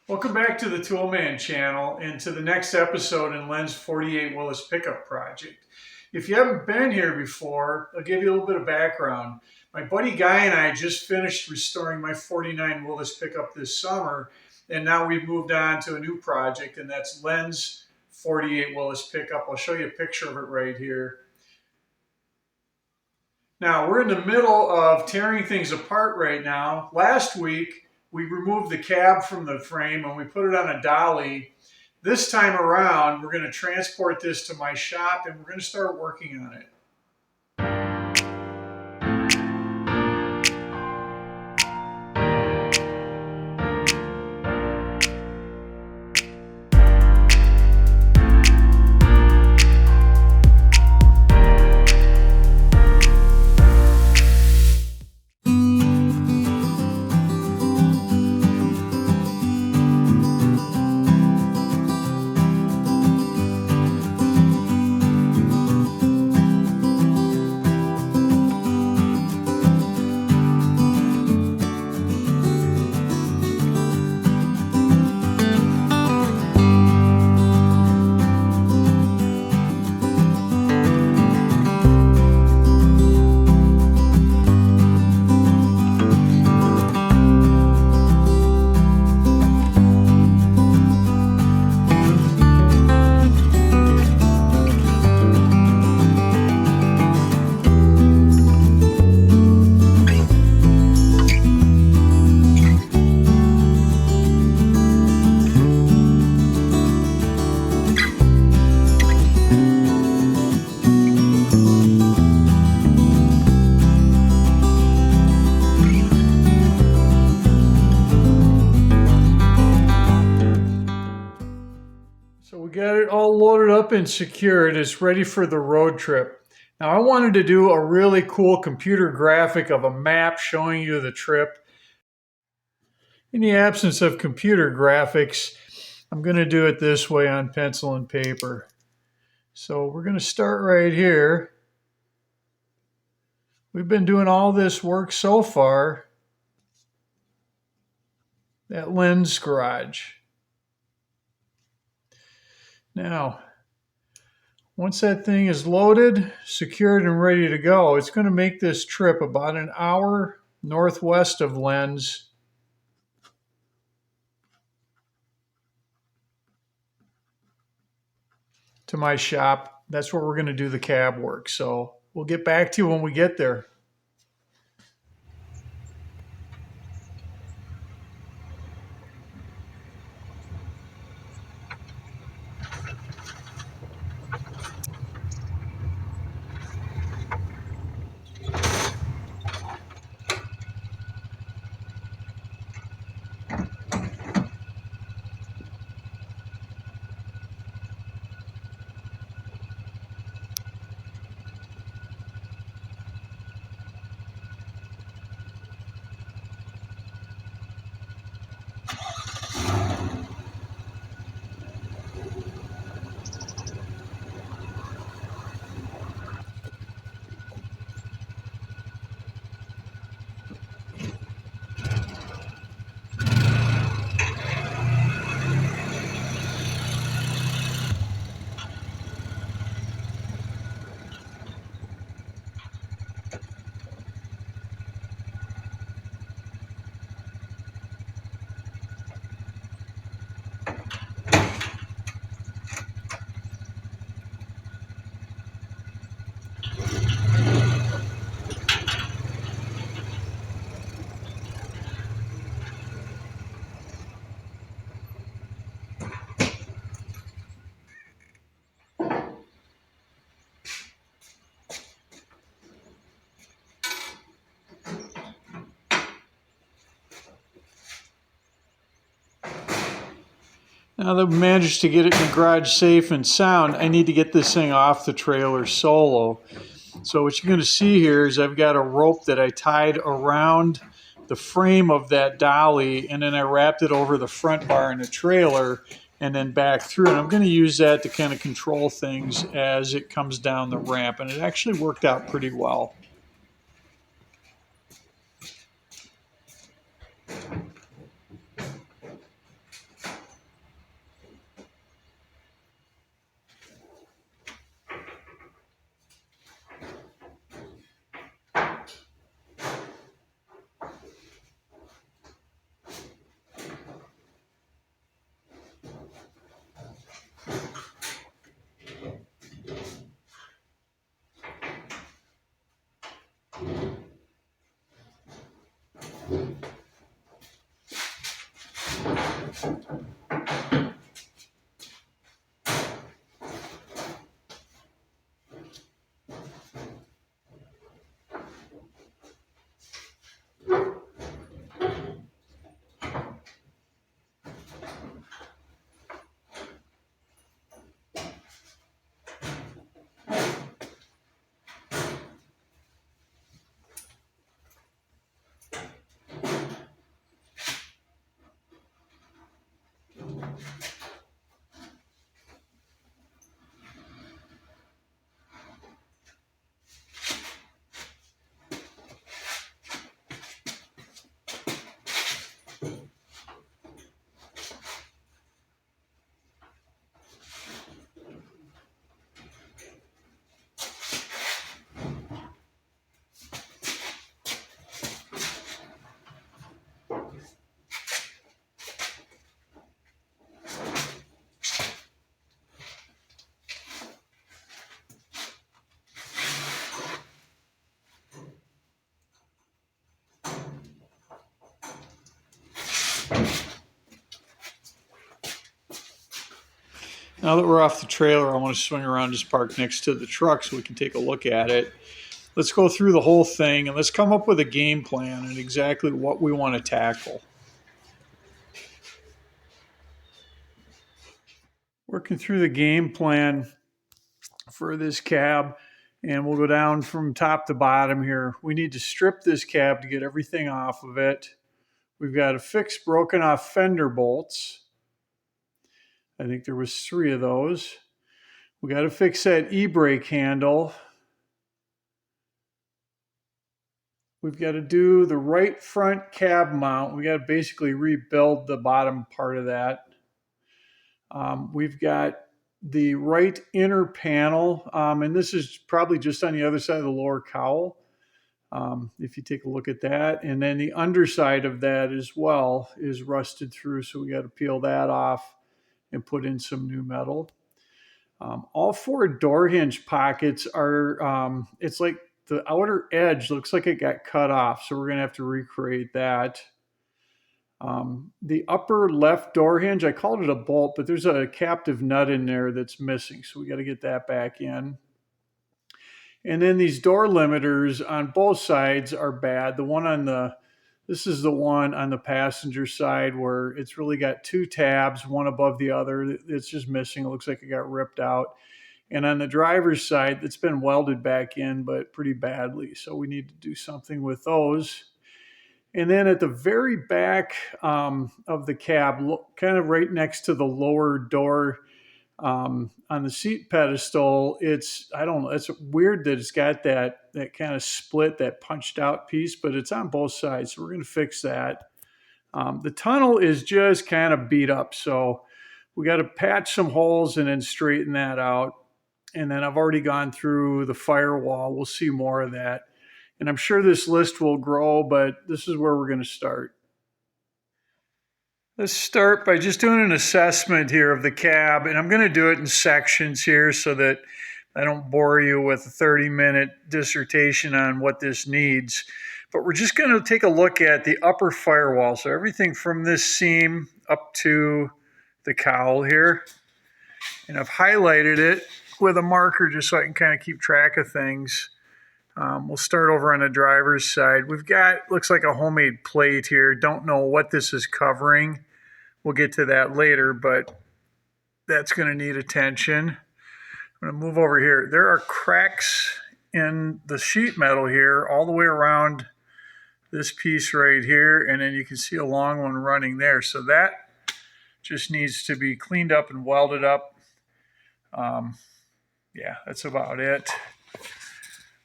Welcome back to the Toolman channel and to the next episode in Len's 48 Willys pickup project. If you haven't been here before, I'll give you a little bit of background. My buddy Guy and I just finished restoring my 49 Willys pickup this summer, and now we've moved on to a new project, and that's Len's 48 Willys pickup. I'll show you a picture of it right here. Now, we're in the middle of tearing things apart right now. Last week, we removed the cab from the frame and we put it on a dolly. This time around, we're going to transport this to my shop and we're going to start working on it. So we got it all loaded up and secured. It's ready for the road trip. Now I wanted to do a really cool computer graphic of a map showing you the trip. In the absence of computer graphics, I'm going to do it this way on pencil and paper. So we're going to start right here. We've been doing all this work so far at Len's garage. Now, once that thing is loaded, secured, and ready to go, it's going to make this trip about an hour northwest of Len's to my shop. That's where we're going to do the cab work. So we'll get back to you when we get there. Now that we managed to get it in the garage safe and sound, I need to get this thing off the trailer solo. So what you're going to see here is I've got a rope that I tied around the frame of that dolly, and then I wrapped it over the front bar in the trailer and then back through. And I'm going to use that to kind of control things as it comes down the ramp. And it actually worked out pretty well. Now that we're off the trailer, I want to swing around, just park next to the truck so we can take a look at it. Let's go through the whole thing and let's come up with a game plan and exactly what we want to tackle. Working through the game plan for this cab, and we'll go down from top to bottom here. We need to strip this cab to get everything off of it. We've got to fix broken off fender bolts. I think there was 3 of those. We got to fix that e-brake handle. We've got to do the right front cab mount. We got to basically rebuild the bottom part of that. We've got the right inner panel, and this is probably just on the other side of the lower cowl. If you take a look at that, and then the underside of that as well is rusted through, so we got to peel that off and put in some new metal. All 4 door hinge pockets are, it's like the outer edge looks like it got cut off, so we're going to have to recreate that. The upper left door hinge, I called it a bolt, but there's a captive nut in there that's missing, so we got to get that back in. And then these door limiters on both sides are bad. This is the one on the passenger side where it's really got 2 tabs, one above the other. It's just missing. It looks like it got ripped out. And on the driver's side, it's been welded back in, but pretty badly. So we need to do something with those. And then at the very back of the cab, kind of right next to the lower door on the seat pedestal, I don't know, it's weird that it's got that kind of split, that punched out piece, but it's on both sides. So we're going to fix that. The tunnel is just kind of beat up. So we got to patch some holes and then straighten that out. And then I've already gone through the firewall. We'll see more of that. And I'm sure this list will grow, but this is where we're going to start. Let's start by just doing an assessment here of the cab. And I'm going to do it in sections here so that I don't bore you with a 30-minute dissertation on what this needs. But we're just going to take a look at the upper firewall. So everything from this seam up to the cowl here. And I've highlighted it with a marker just so I can kind of keep track of things. We'll start over on the driver's side. We've got, looks like a homemade plate here. Don't know what this is covering. We'll get to that later, but that's going to need attention. I'm going to move over here. There are cracks in the sheet metal here all the way around this piece right here, and then you can see a long one running there. So that just needs to be cleaned up and welded up. Yeah, that's about it.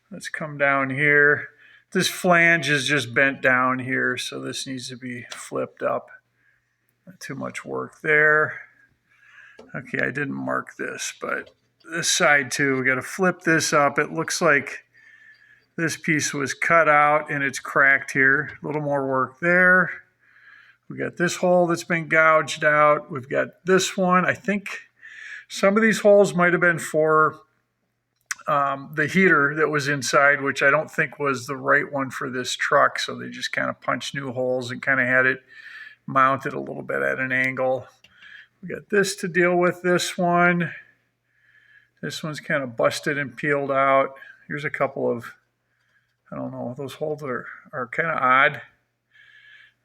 Let's come down here. This flange is just bent down here, so this needs to be flipped up. Not too much work there. Okay, I didn't mark this, but this side too, we got to flip this up. It looks like this piece was cut out and it's cracked here. A little more work there. We got this hole that's been gouged out. We've got this one. I think some of these holes might have been for the heater that was inside, which I don't think was the right one for this truck. So they just kind of punched new holes and kind of had it mount it a little bit at an angle. We got this to deal with, this one. This one's kind of busted and peeled out. Here's a couple of, I don't know, those holes are kind of odd.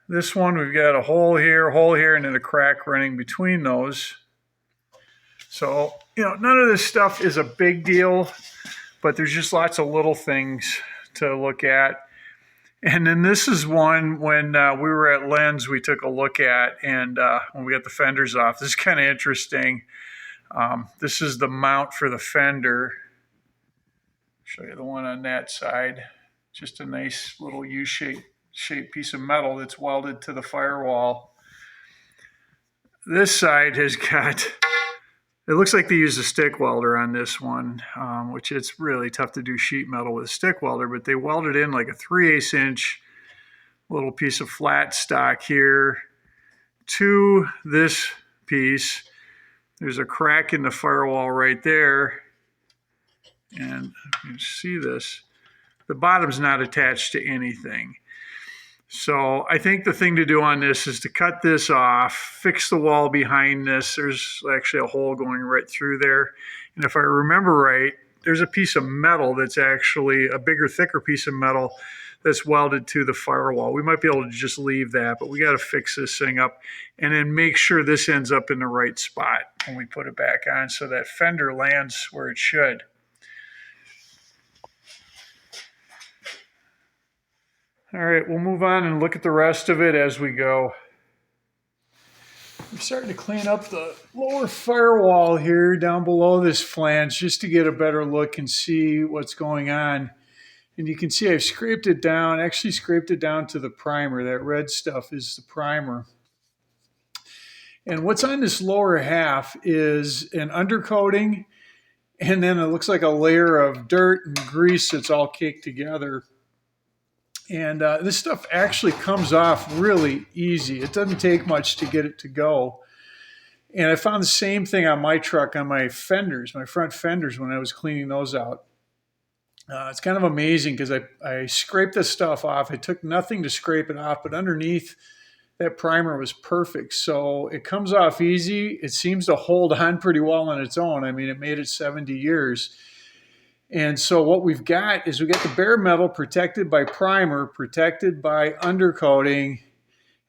This one, we've got a hole here, and then a crack running between those. So, none of this stuff is a big deal, but there's just lots of little things to look at. And then this is one when we were at Lens, we took a look at, and when we got the fenders off. This is kind of interesting. This is the mount for the fender. Show you the one on that side. Just a nice little U-shaped piece of metal that's welded to the firewall. This side has got, it looks like they used a stick welder on this one, which it's really tough to do sheet metal with a stick welder, but they welded in like a 3/8 inch little piece of flat stock here to this piece. There's a crack in the firewall right there. And you see this. The bottom's not attached to anything. So I think the thing to do on this is to cut this off, fix the wall behind this. There's actually a hole going right through there. And if I remember right, there's a piece of metal that's actually a bigger, thicker piece of metal that's welded to the firewall. We might be able to just leave that, but we got to fix this thing up and then make sure this ends up in the right spot when we put it back on so that fender lands where it should. All right, we'll move on and look at the rest of it as we go. I'm starting to clean up the lower firewall here down below this flange just to get a better look and see what's going on. And you can see I've scraped it down, actually scraped it down to the primer. That red stuff is the primer. And what's on this lower half is an undercoating, and then it looks like a layer of dirt and grease that's all caked together. And this stuff actually comes off really easy. It doesn't take much to get it to go. And I found the same thing on my truck, on my fenders, my front fenders, when I was cleaning those out. It's kind of amazing because I scraped this stuff off. It took nothing to scrape it off, but underneath that primer was perfect. So it comes off easy. It seems to hold on pretty well on its own. I mean, it made it 70 years. And so what we've got is we got the bare metal protected by primer, protected by undercoating,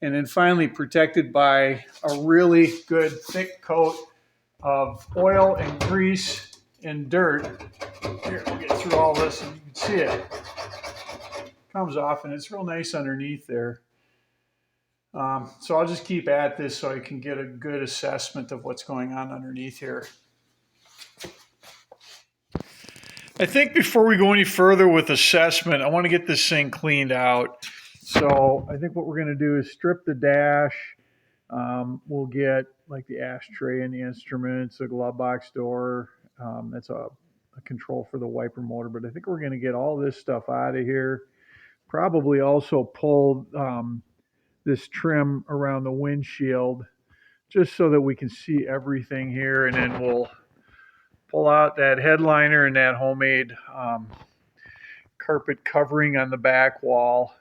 and then finally protected by a really good thick coat of oil and grease and dirt. Here, we'll get through all this and you can see it. Comes off and it's real nice underneath there. So I'll just keep at this so I can get a good assessment of what's going on underneath here. I think before we go any further with assessment, I want to get this thing cleaned out. So I think what we're going to do is strip the dash. We'll get like the ashtray and the instruments, the glove box door. That's a control for the wiper motor. But I think we're going to get all this stuff out of here. Probably also pull this trim around the windshield just so that we can see everything here. And then we'll pull out that headliner and that homemade carpet covering on the back wall.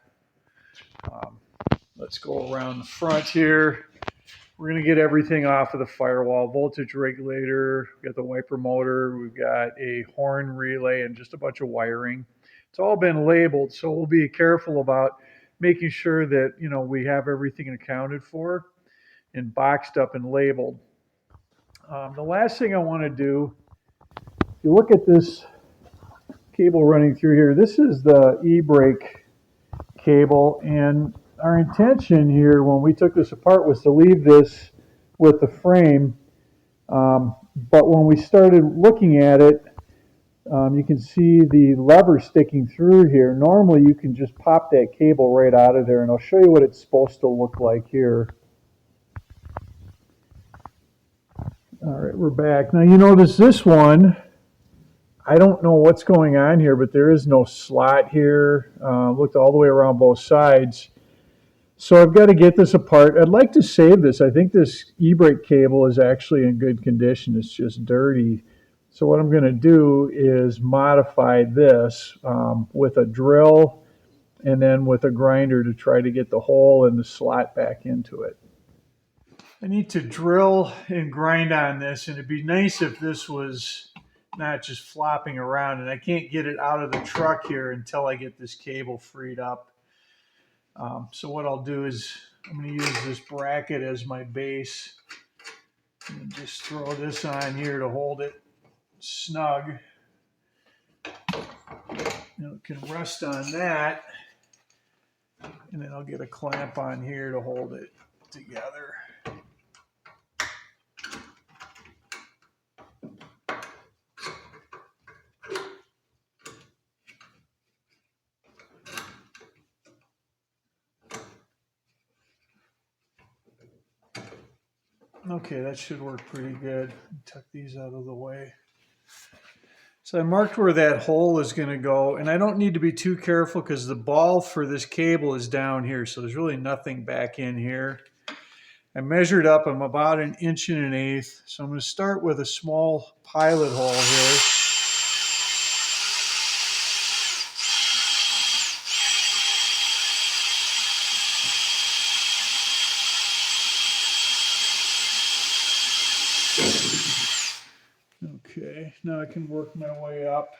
Let's go around the front here. We're going to get everything off of the firewall. Voltage regulator, we've got the wiper motor, we've got a horn relay and just a bunch of wiring. It's all been labeled, so we'll be careful about making sure that we have everything accounted for and boxed up and labeled. The last thing I want to do, if you look at this cable running through here, this is the e-brake cable, and our intention here when we took this apart was to leave this with the frame, but when we started looking at it, you can see the lever sticking through here. Normally you can just pop that cable right out of there, and I'll show you what it's supposed to look like here. All right, we're back. Now you notice this one, I don't know what's going on here, but there is no slot here. Looked all the way around both sides. So I've got to get this apart. I'd like to save this. I think this e-brake cable is actually in good condition. It's just dirty. So what I'm going to do is modify this with a drill and then with a grinder to try to get the hole and the slot back into it. I need to drill and grind on this, and it'd be nice if this was not just flopping around, and I can't get it out of the truck here until I get this cable freed up. So what I'll do is I'm going to use this bracket as my base and just throw this on here to hold it snug. It can rest on that, and then I'll get a clamp on here to hold it together. Okay, that should work pretty good. Tuck these out of the way. So I marked where that hole is going to go, and I don't need to be too careful because the ball for this cable is down here, so there's really nothing back in here. I measured up, I'm about 1 1/8 inches, so I'm going to start with a small pilot hole here. Okay, now I can work my way up.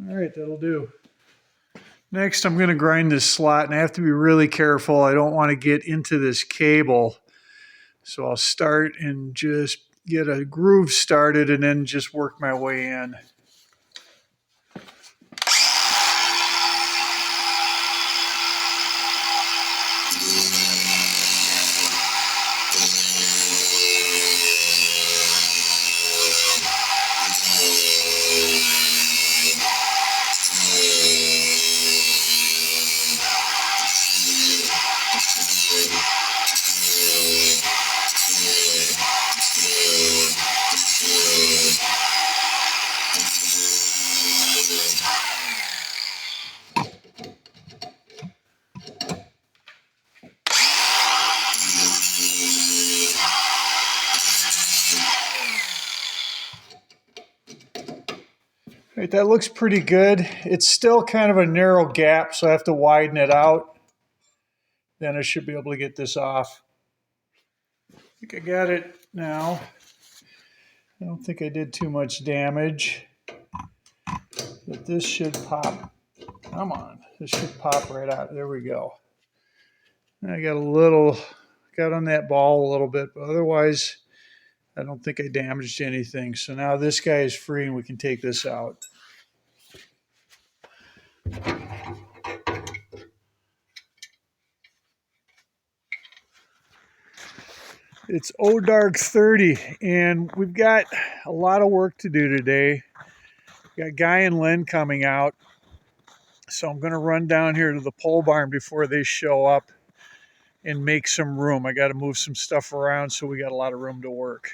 All right, that'll do. Next, I'm going to grind this slot, and I have to be really careful. I don't want to get into this cable. So I'll start and just get a groove started and then just work my way in. All right, that looks pretty good. It's still kind of a narrow gap, so I have to widen it out. Then I should be able to get this off. I think I got it now. I don't think I did too much damage, but this should pop. Come on, this should pop right out. There we go. I got on that ball a little bit, but otherwise, I don't think I damaged anything. So now this guy is free and we can take this out. It's dark 30 and we've got a lot of work to do today. We got Guy and Lynn coming out. So I'm going to run down here to the pole barn before they show up and make some room. I got to move some stuff around so we got a lot of room to work.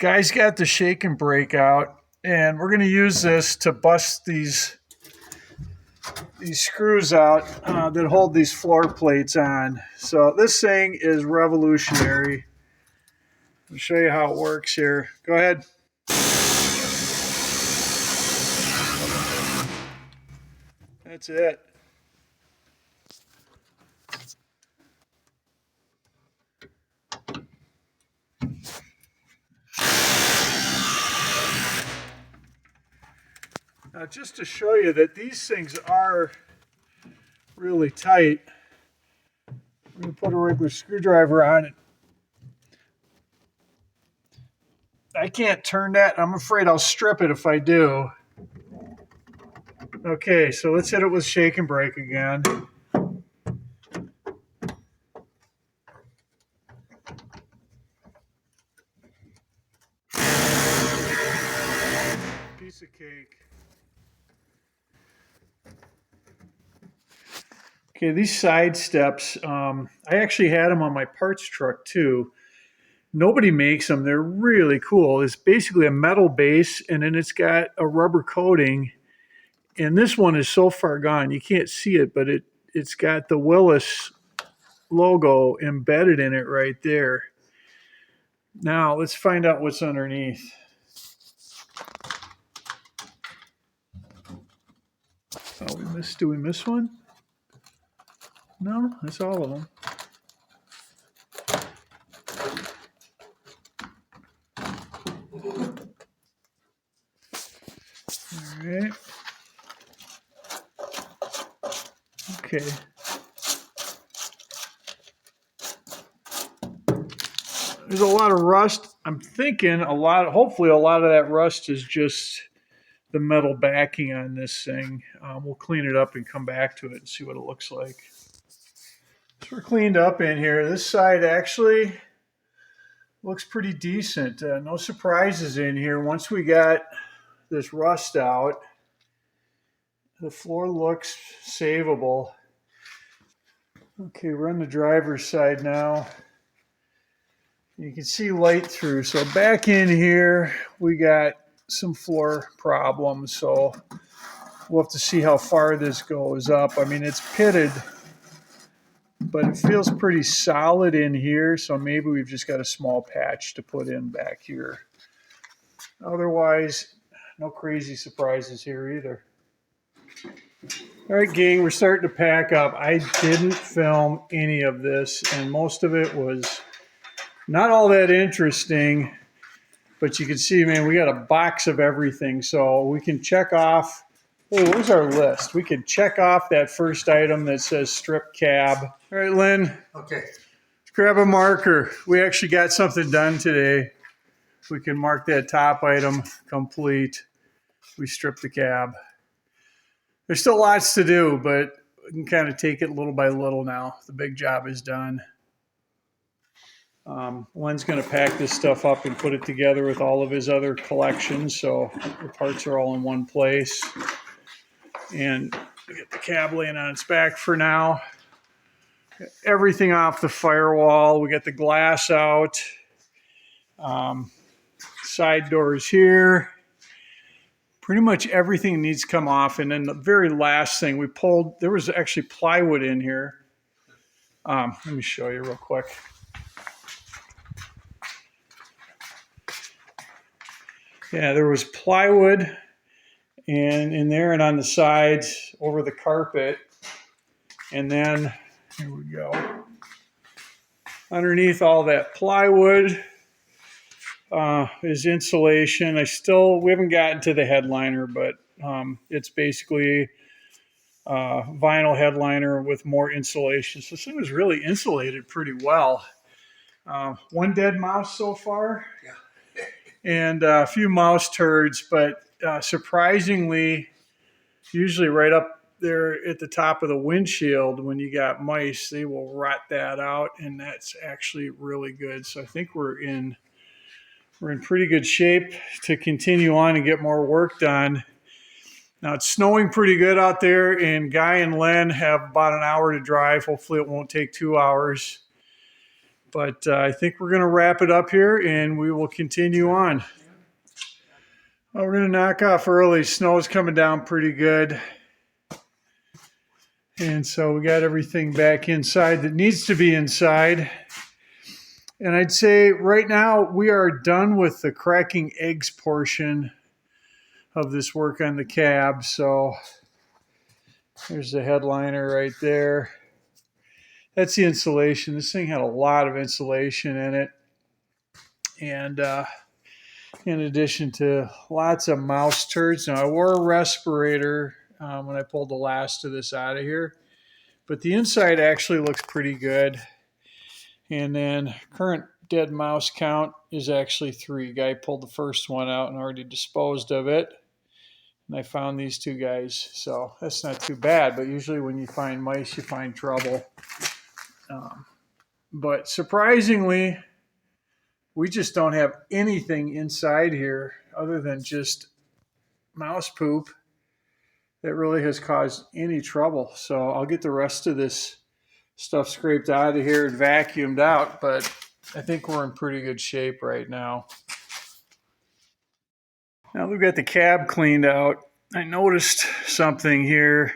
Guy's got the shake and brake out, and we're going to use this to bust these screws out that hold these floor plates on. So this thing is revolutionary. I'll show you how it works here. Go ahead. That's it. Now, just to show you that these things are really tight, I'm going to put a regular screwdriver on it. I can't turn that. I'm afraid I'll strip it if I do. Okay, so let's hit it with shake and brake again. Piece of cake. Okay, these side steps, I actually had them on my parts truck too. Nobody makes them. They're really cool. It's basically a metal base, and then it's got a rubber coating. And this one is so far gone, you can't see it, but it's got the Willys logo embedded in it right there. Now, let's find out what's underneath. Oh, do we miss one? No, that's all of them. All right. Okay. There's a lot of rust. I'm thinking hopefully a lot of that rust is just the metal backing on this thing. We'll clean it up and come back to it and see what it looks like. So we're cleaned up in here. This side actually looks pretty decent. No surprises in here. Once we got this rust out, the floor looks savable. Okay, we're on the driver's side now. You can see light through. So back in here, we got some floor problems. So we'll have to see how far this goes up. I mean, it's pitted, but it feels pretty solid in here. So maybe we've just got a small patch to put in back here. Otherwise, no crazy surprises here either. All right, gang, we're starting to pack up. I didn't film any of this, and most of it was not all that interesting, but you can see, man, we got a box of everything. So we can check off, hey, where's our list? We can check off that first item that says strip cab. All right, Lynn. Okay. Let's grab a marker. We actually got something done today. We can mark that top item complete. We stripped the cab. There's still lots to do, but we can kind of take it little by little now. The big job is done. Len's going to pack this stuff up and put it together with all of his other collections, so the parts are all in one place. And we get the cab laying on its back for now. Got everything off the firewall. We got the glass out. Side doors here. Pretty much everything needs to come off. And then the very last thing we pulled, there was actually plywood in here. Let me show you real quick. Yeah, there was plywood and in there and on the sides over the carpet. And then, here we go. Underneath all that plywood is insulation. We haven't gotten to the headliner, but it's basically vinyl headliner with more insulation. So this thing was really insulated pretty well. One dead mouse so far. Yeah. And a few mouse turds, but surprisingly, usually right up there at the top of the windshield, when you got mice, they will rot that out, and that's actually really good. So I think we're in pretty good shape to continue on and get more work done. Now it's snowing pretty good out there, and Guy and Len have about an hour to drive. Hopefully it won't take 2 hours. But I think we're going to wrap it up here and we will continue on. Well, we're going to knock off early. Snow's coming down pretty good. And so we got everything back inside that needs to be inside. And I'd say right now we are done with the cracking eggs portion of this work on the cab. So there's the headliner right there. That's the insulation. This thing had a lot of insulation in it. And in addition to lots of mouse turds. Now, I wore a respirator when I pulled the last of this out of here. But the inside actually looks pretty good. And then current dead mouse count is actually 3. Guy pulled the first one out and already disposed of it. And I found these 2 guys. So that's not too bad. But usually when you find mice, you find trouble. But surprisingly, we just don't have anything inside here other than just mouse poop that really has caused any trouble. So I'll get the rest of this stuff scraped out of here and vacuumed out, but I think we're in pretty good shape right now. Now we've got the cab cleaned out. I noticed something here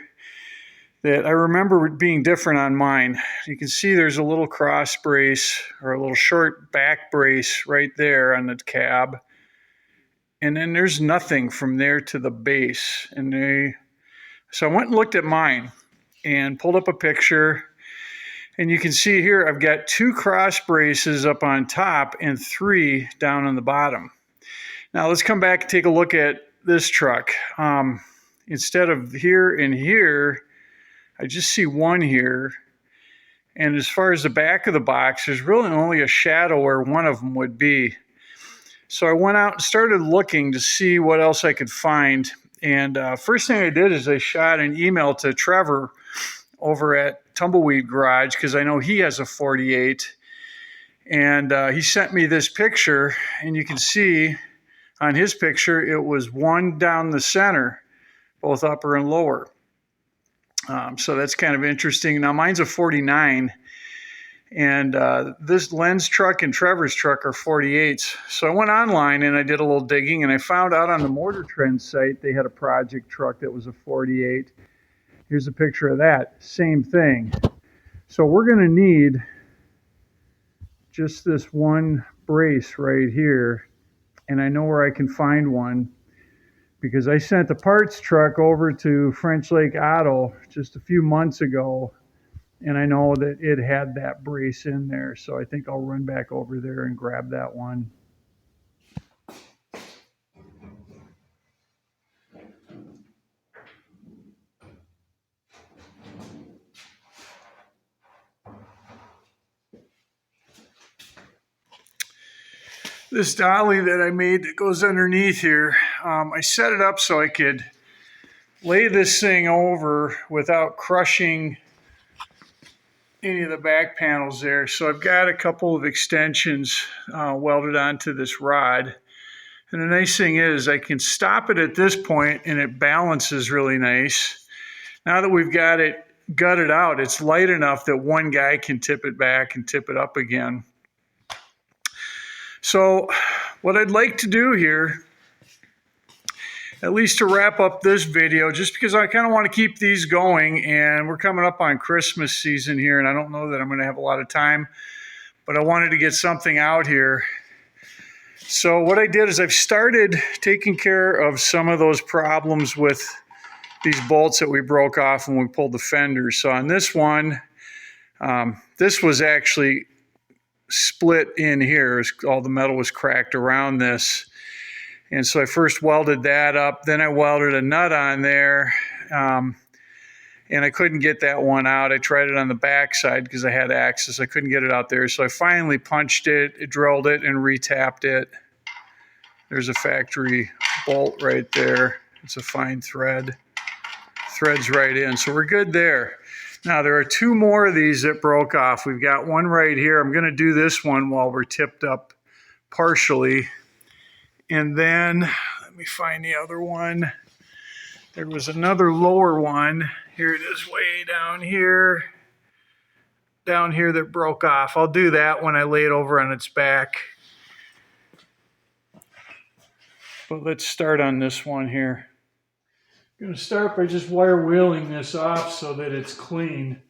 that I remember being different on mine. You can see there's a little cross brace or a little short back brace right there on the cab. And then there's nothing from there to the base. So I went and looked at mine and pulled up a picture. And you can see here I've got 2 cross braces up on top and 3 down on the bottom. Now let's come back and take a look at this truck. Instead of here and here, I just see 1 here. And as far as the back of the box, there's really only a shadow where one of them would be. So I went out and started looking to see what else I could find. And first thing I did is I shot an email to Trevor over at Tumbleweed Garage because I know he has a 48. And he sent me this picture. And you can see on his picture, it was 1 down the center, both upper and lower. So that's kind of interesting. Now mine's a 49, and this Len's truck and Trevor's truck are 48s. So I went online and I did a little digging, and I found out on the Mortar Trend site they had a project truck that was a 48. Here's a picture of that. Same thing. So we're going to need just this 1 brace right here, and I know where I can find one, because I sent the parts truck over to French Lake Auto just a few months ago, and I know that it had that brace in there. So I think I'll run back over there and grab that one. This dolly that I made that goes underneath here, I set it up so I could lay this thing over without crushing any of the back panels there. So I've got a couple of extensions welded onto this rod. And the nice thing is I can stop it at this point and it balances really nice. Now that we've got it gutted out, it's light enough that one guy can tip it back and tip it up again. So what I'd like to do here, at least to wrap up this video, just because I kind of want to keep these going, and we're coming up on Christmas season here, and I don't know that I'm going to have a lot of time, but I wanted to get something out here. So what I did is I've started taking care of some of those problems with these bolts that we broke off when we pulled the fenders. So on this one, this was actually split in here. All the metal was cracked around this. And so I first welded that up. Then I welded a nut on there. And I couldn't get that one out. I tried it on the back side because I had access. I couldn't get it out there. So I finally punched it, drilled it, and retapped it. There's a factory bolt right there. It's a fine thread. Threads right in. So we're good there. Now there are 2 more of these that broke off. We've got one right here. I'm going to do this one while we're tipped up partially. And then let me find the other one. There was another lower one. Here it is way down here. down here that broke off. I'll do that when I lay it over on its back. But let's start on this one here. I'm going to start by just wire wheeling this off so that it's clean.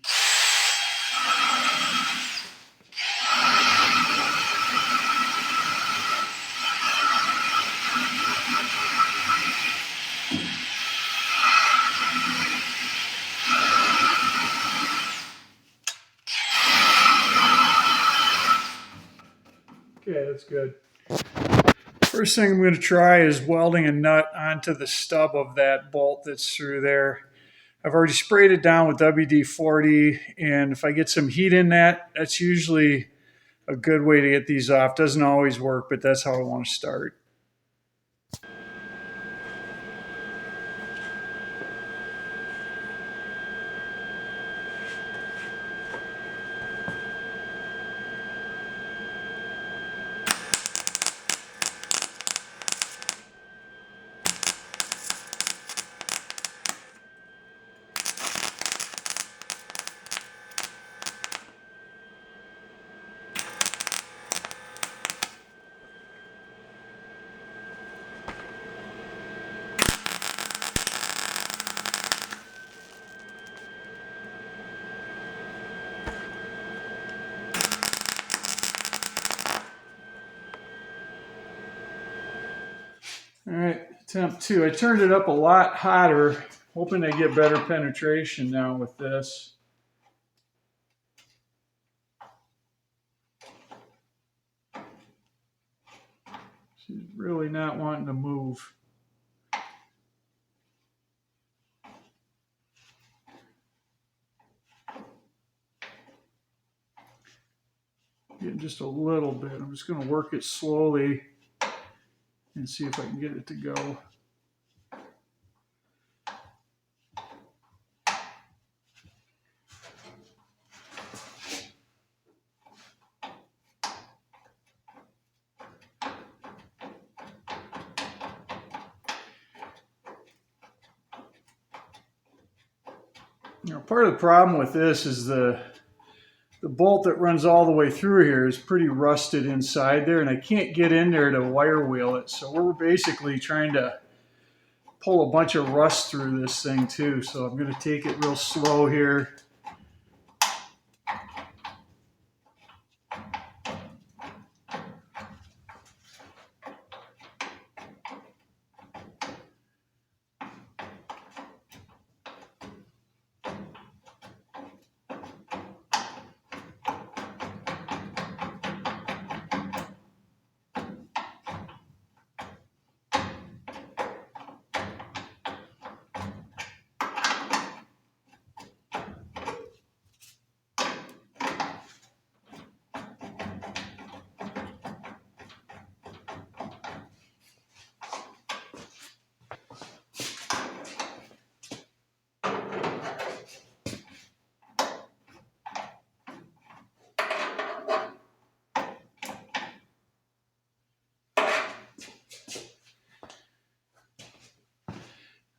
Okay, that's good. First thing I'm going to try is welding a nut onto the stub of that bolt that's through there. I've already sprayed it down with WD-40, and if I get some heat in that, that's usually a good way to get these off. Doesn't always work, but that's how I want to start. All right, attempt 2. I turned it up a lot hotter, hoping to get better penetration now with this. She's really not wanting to move. Getting just a little bit. I'm just going to work it slowly and see if I can get it to go. Now, part of the problem with this is the bolt that runs all the way through here is pretty rusted inside there, and I can't get in there to wire wheel it. So we're basically trying to pull a bunch of rust through this thing too. So I'm going to take it real slow here.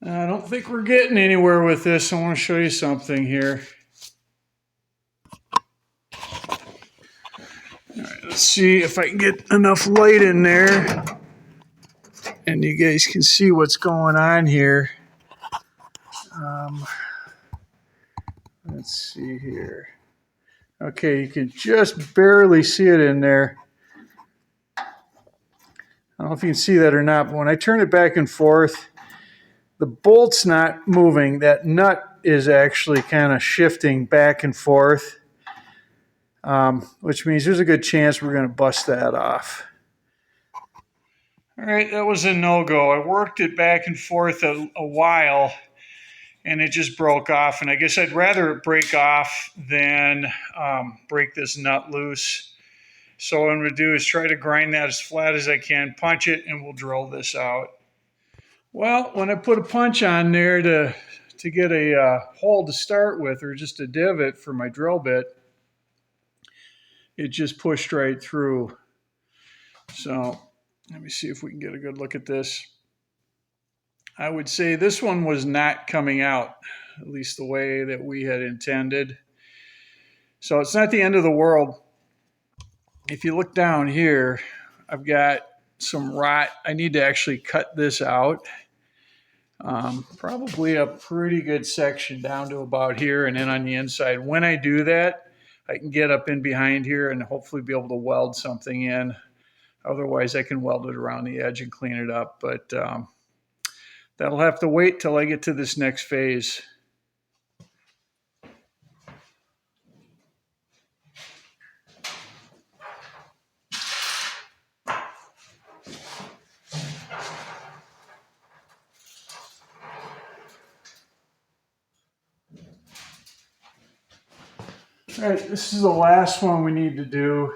I don't think we're getting anywhere with this. I want to show you something here. All right, let's see if I can get enough light in there and you guys can see what's going on here. Let's see here. Okay, you can just barely see it in there. I don't know if you can see that or not, but when I turn it back and forth, the bolt's not moving. That nut is actually kind of shifting back and forth, which means there's a good chance we're going to bust that off. All right, that was a no-go. I worked it back and forth a while, and it just broke off. And I guess I'd rather it break off than break this nut loose. So what I'm going to do is try to grind that as flat as I can, punch it, and we'll drill this out. Well, when I put a punch on there to get a hole to start with, or just a divot for my drill bit, it just pushed right through. So let me see if we can get a good look at this. I would say this one was not coming out, at least the way that we had intended. So it's not the end of the world. If you look down here, I've got some rot. I need to actually cut this out. Probably a pretty good section down to about here and then on the inside. When I do that, I can get up in behind here and hopefully be able to weld something in. Otherwise, I can weld it around the edge and clean it up. But that'll have to wait till I get to this next phase. All right, this is the last one we need to do.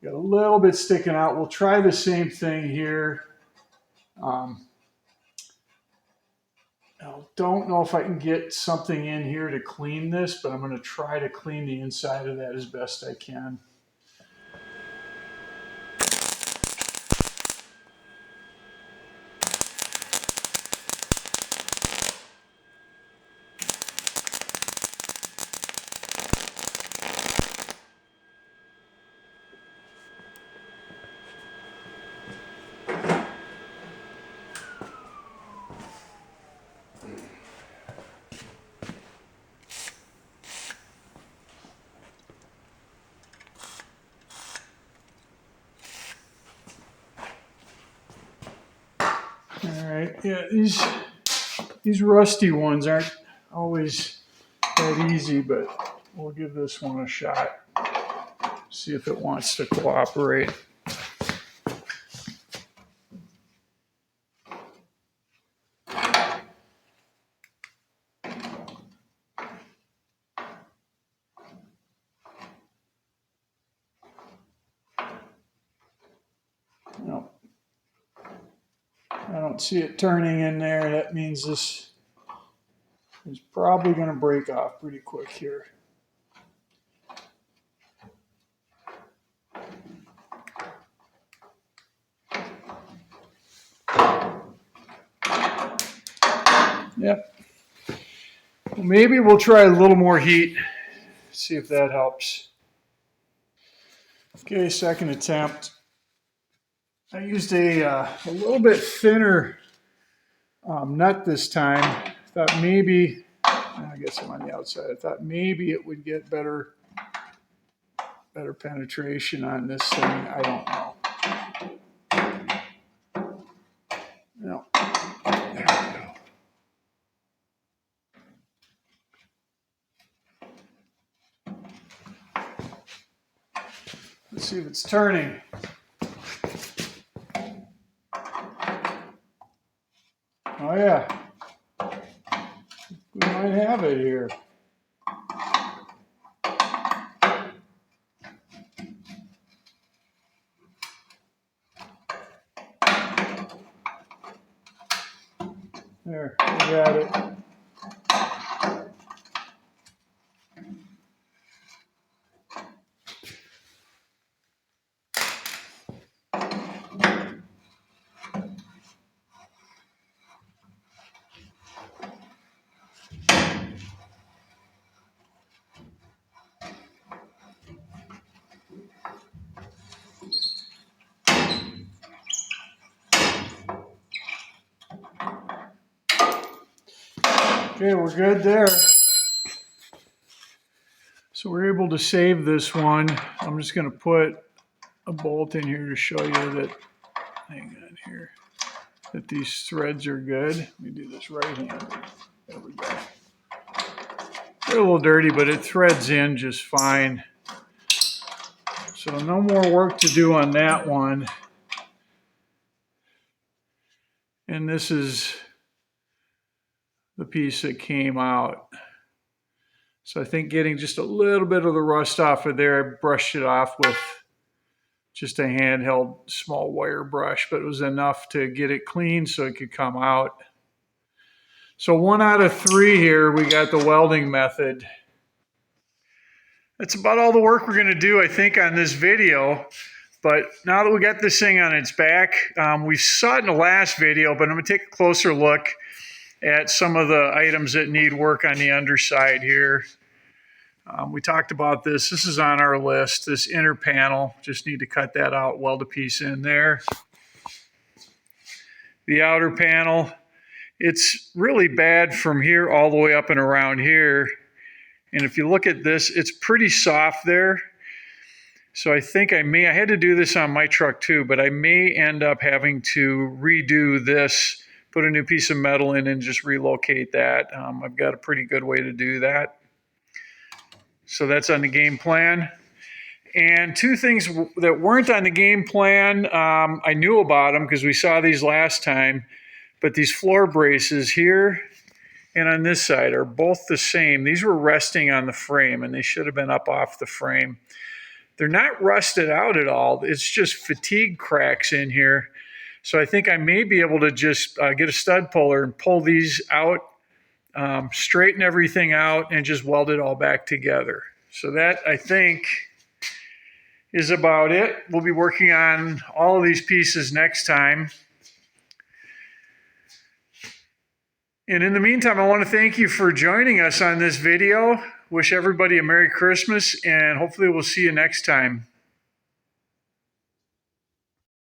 Got a little bit sticking out. We'll try the same thing here. I don't know if I can get something in here to clean this, but I'm going to try to clean the inside of that as best I can. All right, yeah, these rusty ones aren't always that easy, but we'll give this one a shot. See if it wants to cooperate. No, I don't see it turning in there. That means this is probably going to break off pretty quick here. Yep. Well, maybe we'll try a little more heat, see if that helps. Okay, second attempt. I used a little bit thinner nut this time. Thought maybe, I guess I'm on the outside. I thought maybe it would get better penetration on this thing. I don't know. No. There we go. Let's see if it's turning. Oh yeah. We might have it here. There, we got it. Okay, we're good there. So we're able to save this one. I'm just going to put a bolt in here to show you that, hang on here, that these threads are good. Let me do this right-handed. There we go. They're a little dirty, but it threads in just fine. So no more work to do on that one. And this is the piece that came out. So I think getting just a little bit of the rust off of there, I brushed it off with just a handheld small wire brush, but it was enough to get it clean so it could come out. So 1 out of 3 here, we got the welding method. That's about all the work we're going to do, I think, on this video. But now that we got this thing on its back, we saw it in the last video, but I'm going to take a closer look at some of the items that need work on the underside here. We talked about this. This is on our list, this inner panel. Just need to cut that out, weld a piece in there. The outer panel, it's really bad from here all the way up and around here. And if you look at this, it's pretty soft there. So I think I had to do this on my truck too, but I may end up having to redo this, put a new piece of metal in and just relocate that. I've got a pretty good way to do that. So that's on the game plan. And two things that weren't on the game plan, I knew about them because we saw these last time, but these floor braces here and on this side are both the same. These were resting on the frame and they should have been up off the frame. They're not rusted out at all. It's just fatigue cracks in here. So I think I may be able to just get a stud puller and pull these out, straighten everything out, and just weld it all back together. So that, I think, is about it. We'll be working on all of these pieces next time. And in the meantime, I want to thank you for joining us on this video. Wish everybody a Merry Christmas, and hopefully we'll see you next time.